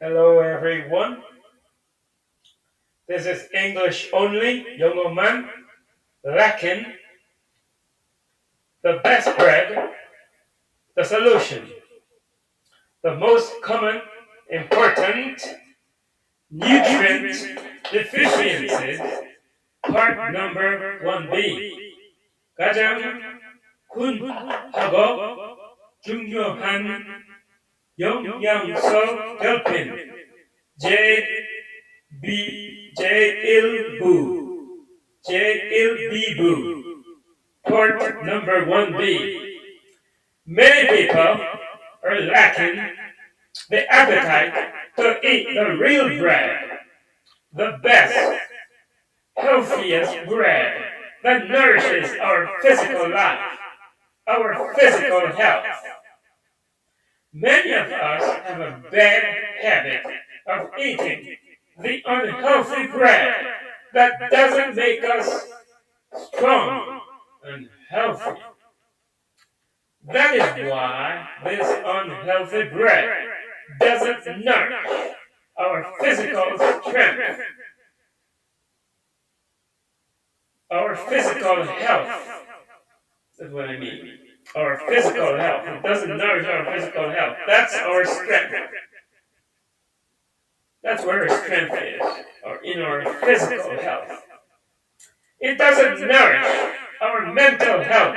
Hello, everyone. This is English only, young man, lacking the best bread, the solution, the most common, important nutrient deficiencies, part number 1B. 가장 군하고 중요한 영양소 결핍, J1B부, part number 1B. Many people are lacking the appetite to eat the real bread, the best, healthiest bread that nourishes our physical life, our physical health. Many of us have a bad habit of eating the unhealthy bread that doesn't make us strong and healthy. That is why this unhealthy bread doesn't nourish our physical strength, our physical health. That's what I mean. Our physical health. It doesn't nourish our physical health. That's our strength. That's where our strength is, or in our physical health. It doesn't nourish our mental health.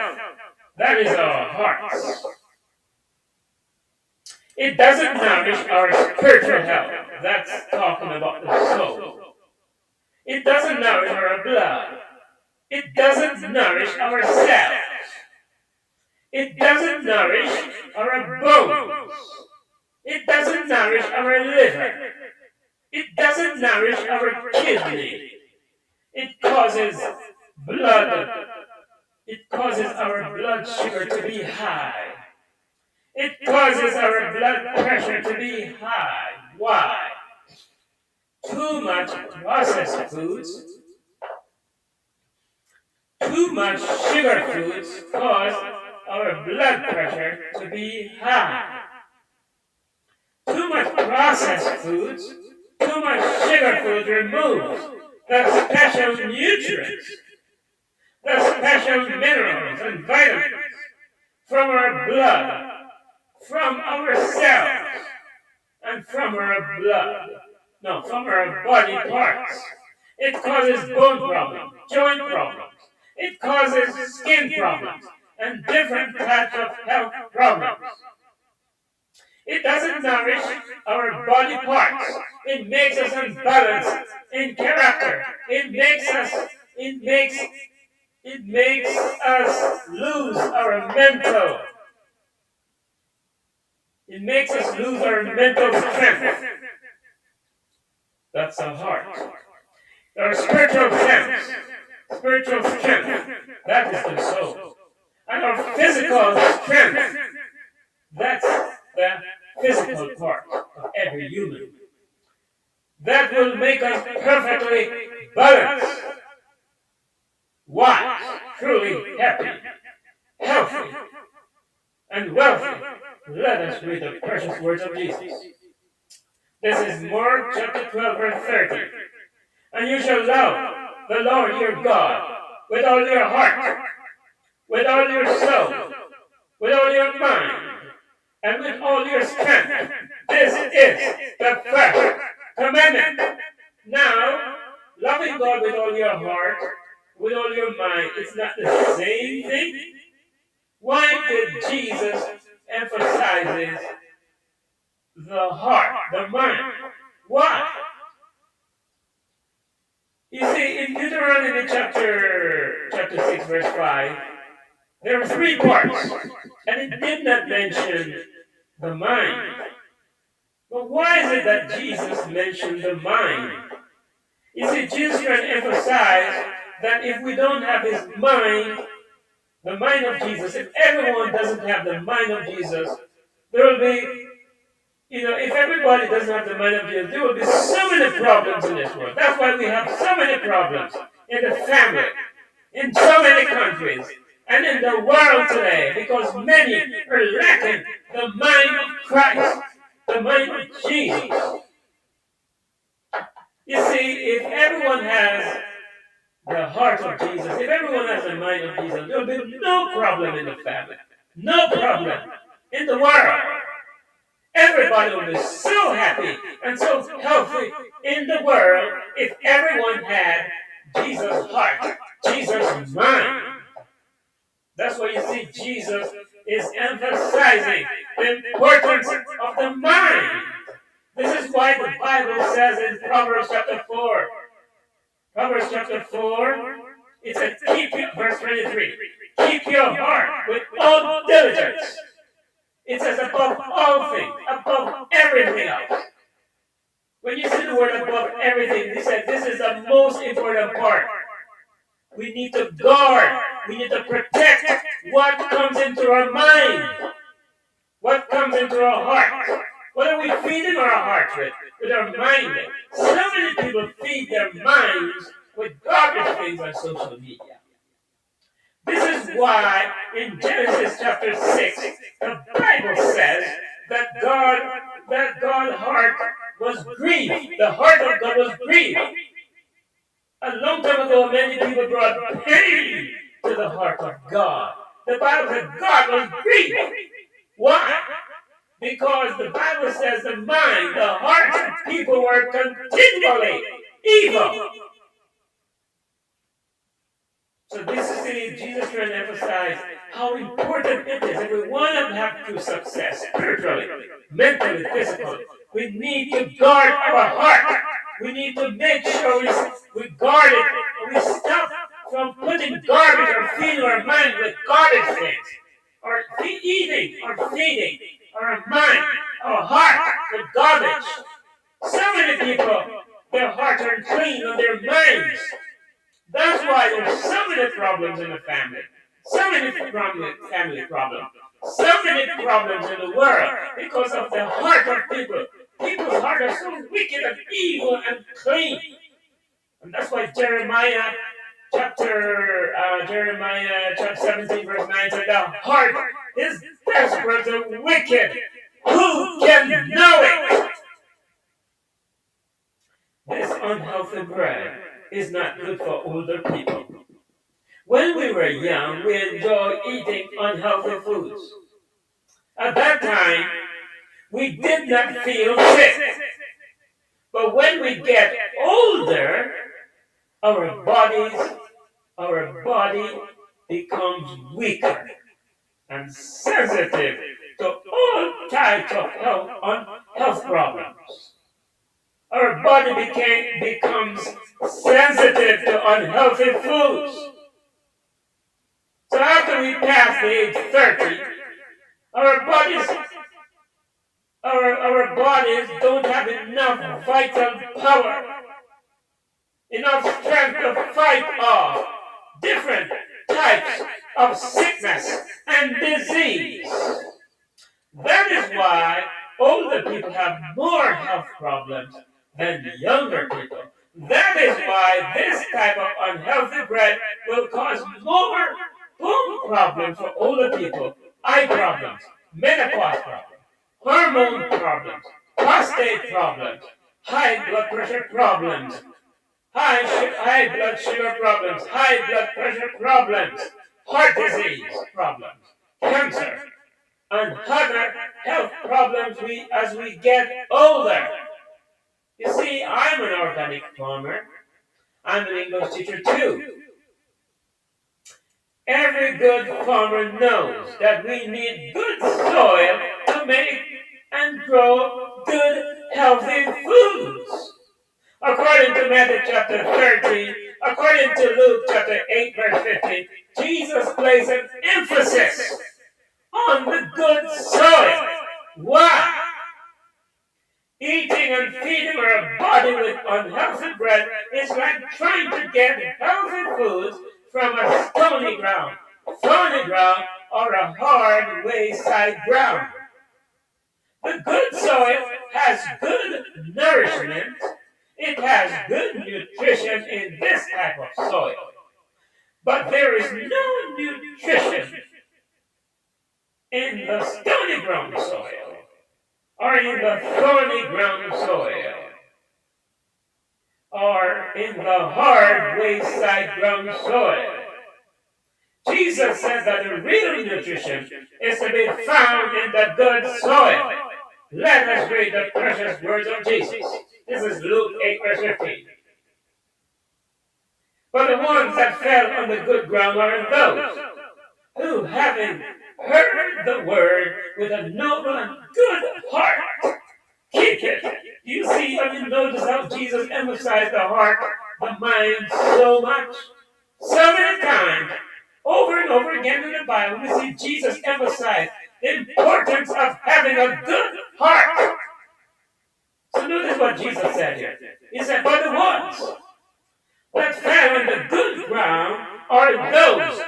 That is our hearts. It doesn't nourish our spiritual health. That's talking about the soul. It doesn't nourish our blood. It doesn't nourish our cells. It doesn't nourish our bones. It doesn't nourish our liver. It doesn't nourish our kidney. It causes our blood sugar to be high. It causes our blood pressure to be high. Why? Too much processed foods, too much sugar foods cause our blood pressure to be high. Too much processed foods, too much sugar foods removes the special nutrients, the special minerals and vitamins from our blood, from our cells, and from our body parts. It causes bone problems, joint problems. It causes skin problems and different types of health problems. It doesn't nourish our body parts. It makes us unbalanced in character. It makes us lose our mental. It makes us lose our mental strength. That's the heart. Our spiritual strength, that is the soul. And our physical strength, that's the physical part of every human. That will make us perfectly balanced, wise, truly happy, healthy, and wealthy. Let us read the precious words of Jesus. This is Mark chapter 12, verse 30. And you shall love the Lord your God with all your heart, with all your soul, with all your mind, and with all your strength. This is the first commandment. Now, loving God with all your heart, with all your mind, it's not the same thing. Why did Jesus emphasize the heart, the mind? Why? You see, in Deuteronomy chapter 6, verse 5, there are three parts, and it did not mention the mind. But why is it that Jesus mentioned the mind? You see, Jesus can emphasize that if we don't have his mind, the mind of Jesus, if everyone doesn't have the mind of Jesus, there will be, if everybody doesn't have the mind of Jesus, there will be so many problems in this world. That's why we have so many problems in the family, in so many countries, and in the world today, because many are lacking the mind of Christ, the mind of Jesus. You see, if everyone has the heart of Jesus, if everyone has the mind of Jesus, there will be no problem in the family. No problem in the world. Everybody will be so happy and so healthy in the world if everyone had Jesus' heart, Jesus' mind. That's why you see Jesus is emphasizing the importance of the mind. This is why the Bible says in Proverbs chapter 4, Proverbs chapter 4, it says, verse 23, keep your heart with all diligence. It says above all things, above everything else. When you see the word above everything, he said this is the most important part. We need to guard, we need to protect what comes into our mind, what comes into our heart. What are we feeding our hearts with? With our mind. So many people feed their minds with garbage things on social media. This is why in Genesis chapter 6, the Bible says that God's heart was grieved. The heart of God was grieved. A long time ago, many people brought pain to the heart of God. The Bible said God was grieved. Why? Because the Bible says the mind, the hearts of people were continually evil. So this is Jesus trying to emphasize how important it is. If we want to have true success, spiritually, mentally, physically, we need to guard our heart. We need to make sure we guard it. We stop from putting garbage or feeding our mind with garbage things. Or eating or feeding our mind, our heart with garbage. So many people, their hearts are clean on their minds. That's why there's so many problems in the family. So many family problems. So many problems in the world because of the heart of people. People's hearts are so wicked and evil and clean. And that's why Jeremiah chapter 17 verse 9 said the heart is desperate and wicked. Who can know it? This unhealthy bread is not good for older people. When we were young, we enjoyed eating unhealthy foods. At that time, we did not feel sick. But when we get older, our body becomes weaker and sensitive to all types of health problems. Our body becomes sensitive to unhealthy foods. So after we pass the age 30, our bodies don't have enough vital power, enough strength to fight off different types of sickness and disease. That is why older people have more health problems than younger people. That is why this type of unhealthy bread will cause more bone problems for older people, eye problems, menopause problems, hormone problems, prostate problems, high blood pressure problems, high blood sugar problems, high blood pressure problems, heart disease problems, cancer, and other health problems as we get older. You see, I'm an organic farmer. I'm an English teacher too. Every good farmer knows that we need good soil to make and grow good, healthy foods. According to Matthew chapter 13, according to Luke chapter 8, verse 15, Jesus placed an emphasis on the good soil. Why? Eating and feeding our body with unhealthy bread is like trying to get healthy foods from a stony ground, thorny ground, or a hard wayside ground. The good soil has good nourishment. It has good nutrition in this type of soil. But there is no nutrition in the stony ground soil or in the thorny ground soil. or in the hard wayside ground soil. Jesus said that the real nutrition is to be found in the good soil. Let us read the precious words of Jesus. This is Luke 8, verse 15. But the ones that fell on the good ground are those who, having heard the word with a noble and good heart, keep it. You see, have you noticed how Jesus emphasized the heart, the mind so much? So many times, over and over again in the Bible, we see Jesus emphasize the importance of having a good heart. So notice what Jesus said here. He said, but the ones that fell on the good ground are those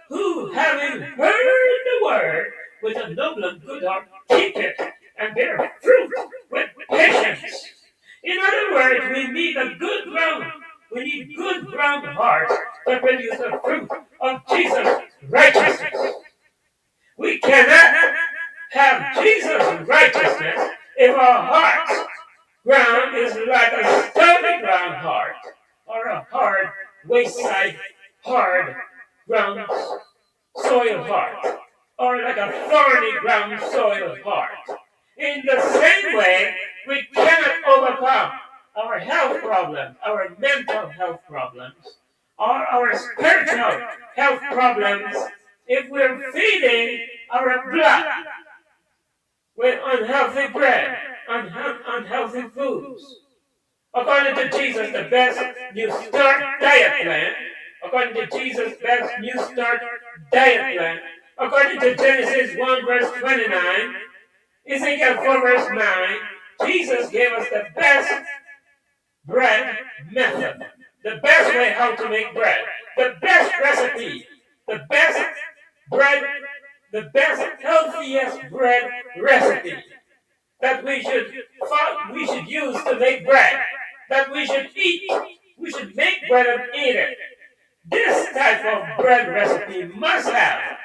who, having heard the word with a noble and good heart, keep it and bear fruit with patience. In other words, we need a good ground. We need good ground hearts to produce the fruit of Jesus' righteousness. We cannot have Jesus' righteousness if our heart's ground is like a stony ground heart or a hard wayside hard ground soil heart or like a thorny ground soil heart. In the same way, we cannot overcome our health problems, our mental health problems, or our spiritual health problems if we're feeding our blood with unhealthy bread, unhealthy foods. According to Jesus, the best New Start diet plan, according to Jesus' best New Start diet plan, according to Genesis 1 verse 29, Ezekiel 4 verse 9, Jesus gave us the best bread method, the best way how to make bread, the best recipe, the best bread, the best healthiest bread recipe that we should use to make bread, that we should eat. We should make bread and eat it. This type of bread recipe must have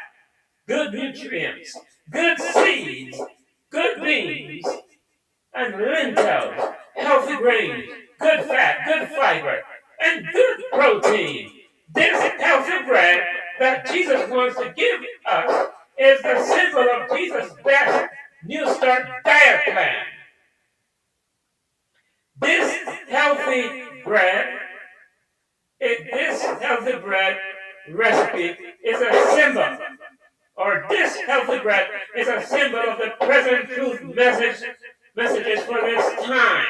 good nutrients, good seeds, good beans, and lentils, healthy grains, good fat, good fiber, and good protein. This healthy bread that Jesus wants to give us is the symbol of Jesus' best New Start diet plan. This healthy bread recipe is a symbol, or this healthy bread is a symbol of the present truth messages for this time.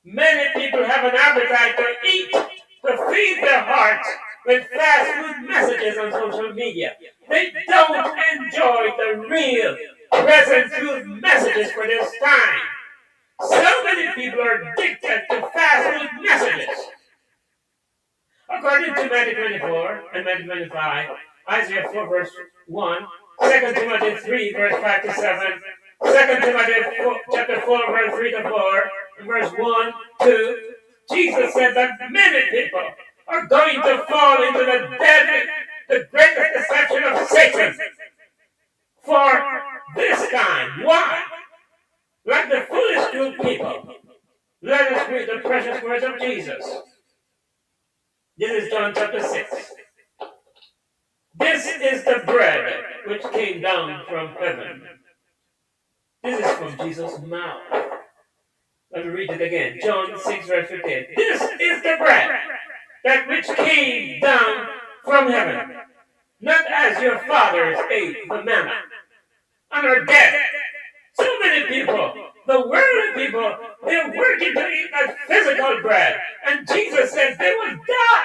Many people have an appetite to eat, to feed their hearts with fast food messages on social media. They don't enjoy the real present truth messages for this time. So many people are addicted to fast food messages. According to Matthew 24 and Matthew 25, Isaiah 4 verse 1, 2 Timothy 3 verse 5 to 7, 2 Timothy chapter 4 verse 3 to 4, and verse 1, 2, Jesus said that many people are going to fall into the greatest deception of Satan for this time. Why? Like the foolish good people. Let us read the precious words of Jesus. This is John chapter 6. This is the bread which came down from heaven. This is from Jesus' mouth. Let me read it again. John 6 verse 15. This is the bread that which came down from heaven. Not as your fathers ate the manna and are dead. So many people, the worldly people, they're working to eat that physical bread. And Jesus says they will die.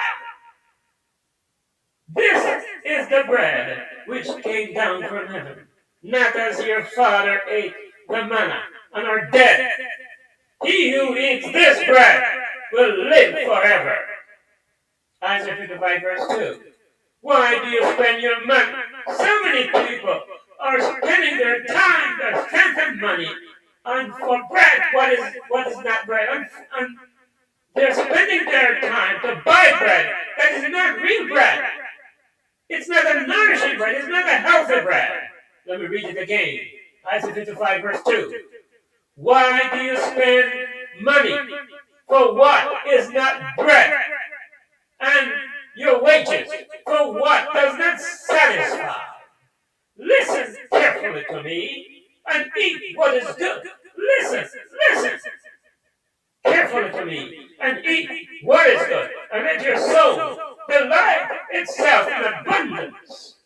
This is the bread which came down from heaven. Not as your father ate the manna and are dead. He who eats this bread will live forever. Isaiah 55 verse 2. Why do you spend your money? So many people are spending their time, their strength and money on for bread. What is not bread? And they're spending their time to buy bread that is not real bread. It's not a nourishing bread. It's not a healthy bread. Let me read it again. Isaiah 55 verse 2. Why do you spend money for what is not bread, and your wages for what does not satisfy. Listen carefully to me and eat what is good. Listen carefully to me and eat what is good, and let your soul delight itself in abundance.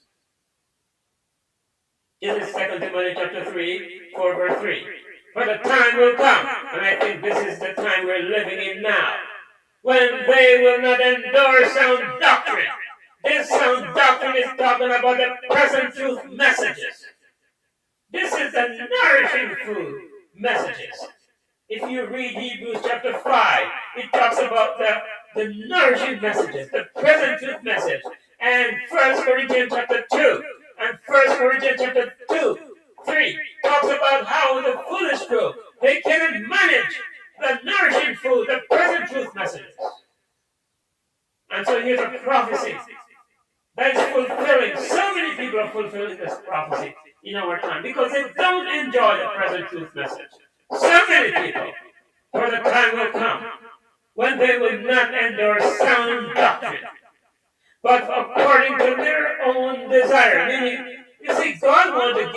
This is 2 Timothy chapter 3, 4 verse 3. For the time will come, and I think this is the time we're living in now, when they will not endure sound doctrine. This sound doctrine is talking about the present truth messages. This is the nourishing food messages. If you read Hebrews chapter 5, it talks about the nourishing messages, the present truth message. And 1 Corinthians chapter 2 and 1 Corinthians chapter 2, 3 talks about how the foolish group, they cannot manage the nourishing food, the present truth messages. And so here's a prophecy that is fulfilling. So many people are fulfilling this prophecy in our time because they don't enjoy the present truth message. So many people, for the time will come when they will not endure sound doctrine, but according to their own desire. Meaning, you see, God wants to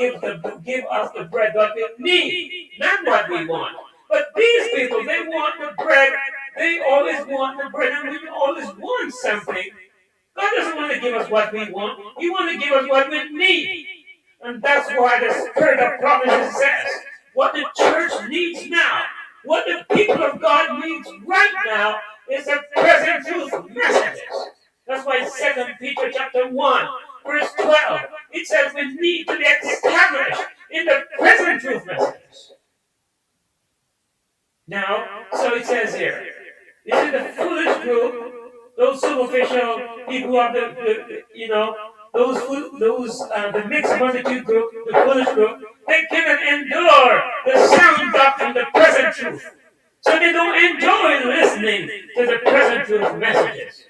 give us the bread that we need, not what we want. But these people, they want the bread. They always want the bread, and we always want something. God doesn't want to give us what we want. He wants to give us what we need. And that's why the spirit of prophecy says, what the church needs now, what the people of God needs right now is the present truth messages. That's why 2 Peter chapter 1, verse 12, it says we need to be established in the present truth messages. Now, so it says here, you see the foolish group, those superficial people who have the mixed multitude group, the foolish group, they cannot endure the sound doctrine, the present truth. So they don't enjoy listening to the present truth messages.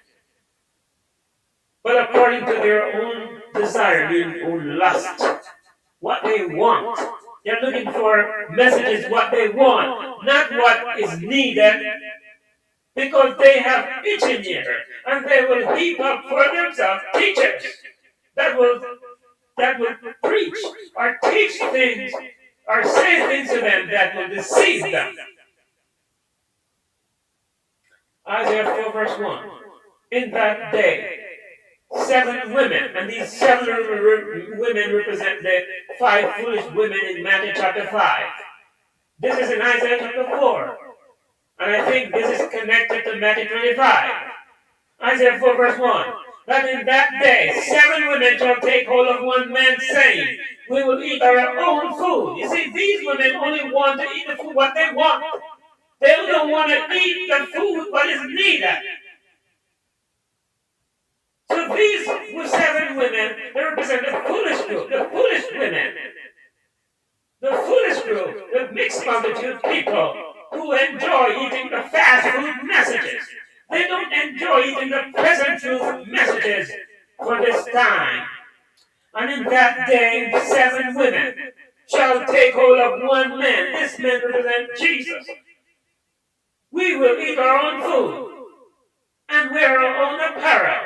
But according to their own desire, their own lust, what they want. They're looking for messages, what they want, not what is needed, because they have itching ear, and they will heap up for themselves teachers that will preach or teach things or say things to them that will deceive them. Isaiah 4 verse 1. In that day, 7 women, and these 7 women represent the 5 foolish women in Matthew chapter 5. This is in Isaiah chapter 4. And I think this is connected to Matthew 25. Isaiah 4 verse 1. That in that day 7 women shall take hold of one man, saying, we will eat our own food. You see, these women only want to eat the food what they want. They don't want to eat the food what is needed. So these 7 women, they represent the foolish group, the foolish women. The foolish group, the mixed multitude people who enjoy eating the fast food messages. They don't enjoy eating the present truth messages for this time. And in that day, 7 women shall take hold of one man. This man represents Jesus. We will eat our own food and wear our own apparel.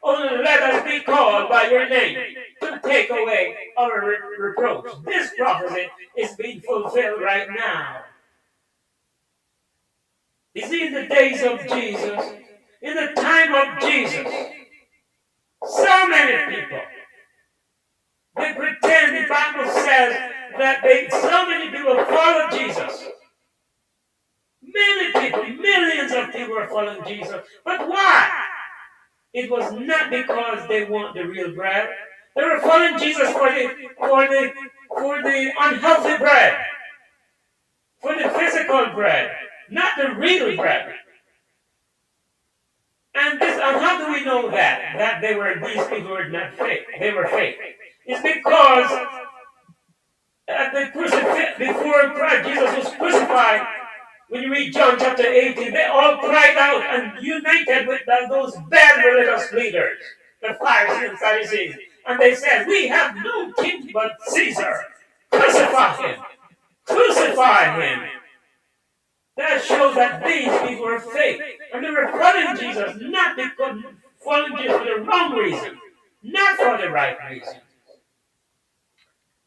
Only let us be called by your name to take away our reproach. This prophecy is being fulfilled right now. You see, in the days of Jesus, in the time of Jesus, so many people, they pretend, the Bible says that so many people follow Jesus. Many people, millions of people are following Jesus. But why? It was not because they want the real bread. They were following Jesus for the unhealthy bread, for the physical bread, not the real bread. And how do we know that these people were not fake? They were fake. It's because at the before Christ, Jesus was crucified. When you read John chapter 18, they all cried out and united with those bad religious leaders, the Pharisees and Sadducees. And they said, we have no king but Caesar. Crucify him. Crucify him. That shows that these people were fake. And they were following Jesus, not because following Jesus for the wrong reason, not for the right reason.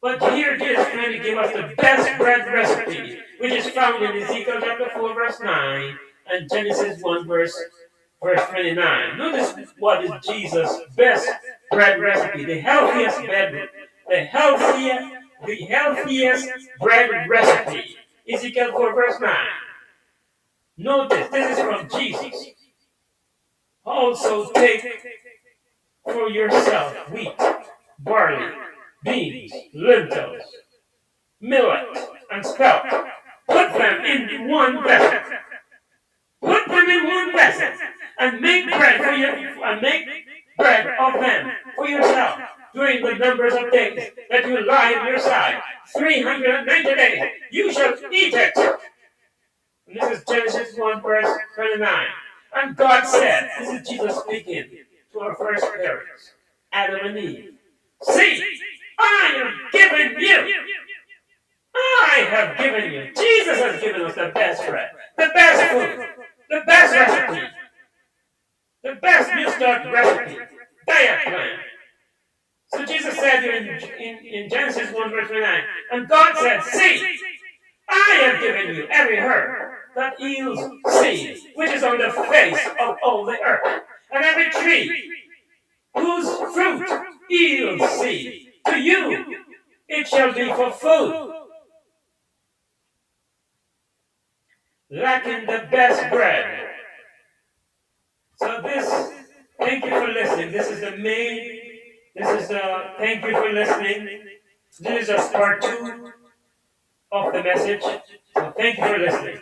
But here Jesus is trying to give us the best bread recipe, which is found in Ezekiel chapter 4, verse 9, and Genesis 1, verse 29. Notice what is Jesus' best bread recipe, the healthiest bread recipe. Ezekiel 4, verse 9. Notice, this is from Jesus. Also take for yourself wheat, barley, beans, lentils, millet, and spelt. Put them in one vessel. Put them in one vessel, and make bread of them for yourself during the numbers of days that you lie on your side. 390 days. You shall eat it. And this is Genesis 1, verse 29. And God said, this is Jesus speaking to our first parents, Adam and Eve. See, I am giving you. I have given you. Jesus has given us the best bread, the best food, the best recipe, the best New Start recipe, diet plan. So Jesus said here in Genesis 1 verse 29, and God said, see, I have given you every herb that yields seed, which is on the face of all the earth, and every tree whose fruit yields seed. To you it shall be for food. Lacking the best bread. So thank you for listening. Thank you for listening. This is just part 2 of the message. So thank you for listening.